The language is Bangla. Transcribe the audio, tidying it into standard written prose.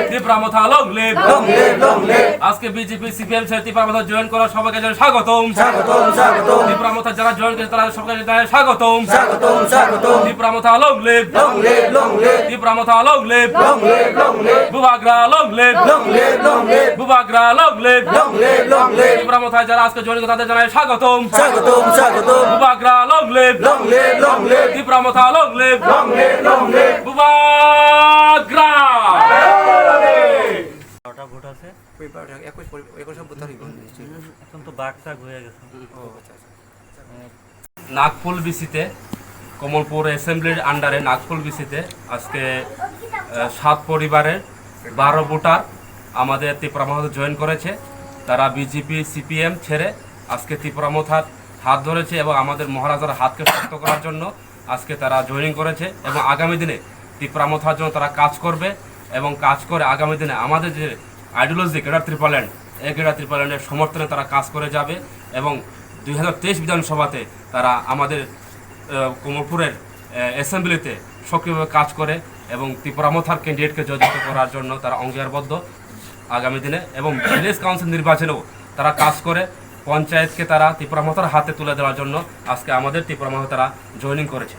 Tripura Motha long leave. আজকে বিজেপি সিপিএম ছেড়ে ত্রিপুরামথা জয়েন করা সবাইকে জানাই স্বাগতম। ত্রিপুরামথা যারা জয়েন করেছে তারা সবাইকে জানাই স্বাগতম। Tripura Motha long live. Tripura Motha long live. Bubagra long live. Bubagra long live. Tripura Motha যারা আজকে জয়েন করেছে তাদের জানাই স্বাগতম। Bubagra long live. Tripura Motha long live. Bubagra. Vote আছে এখন তো বাঘ টাক হয়ে গেছে। নাগপুল বিসিতে কমলপুর অ্যাসেম্বলির আন্ডারে নাগপুল বিসিতে আজকে 7 পরিবারের 12 ভোটার আমাদের ত্রিপুরামথা জয়েন করেছে। তারা বিজেপি সিপিএম ছেড়ে আজকে ত্রিপুরামথার হাত ধরেছে এবং আমাদের মহারাজার হাতকে শক্ত করার জন্য আজকে তারা জয়েনিং করেছে এবং আগামী দিনে ত্রিপুরামথার জন্য তারা কাজ করবে এবং কাজ করে আগামী দিনে আমাদের যে আইডিওলজি গ্রেটার ত্রিপুরাল্যান্ড এই গ্রেটার ত্রিপুরাল্যান্ডের সমর্থনে তারা কাজ করে যাবে এবং 2023 বিধানসভাতে তারা আমাদের কমলপুরের অ্যাসেম্বলিতে সক্রিয়ভাবে কাজ করে এবং ত্রিপুরামথার ক্যান্ডিডেটকে জয়যুক্ত করার জন্য তারা অঙ্গীকারবদ্ধ আগামী দিনে এবং ভিলেজ কাউন্সিল নির্বাচনেও তারা কাজ করে পঞ্চায়েতকে তারা ত্রিপুরামথার হাতে তুলে দেওয়ার জন্য আজকে আমাদের ত্রিপুরামথা তারা জয়েনিং করেছে।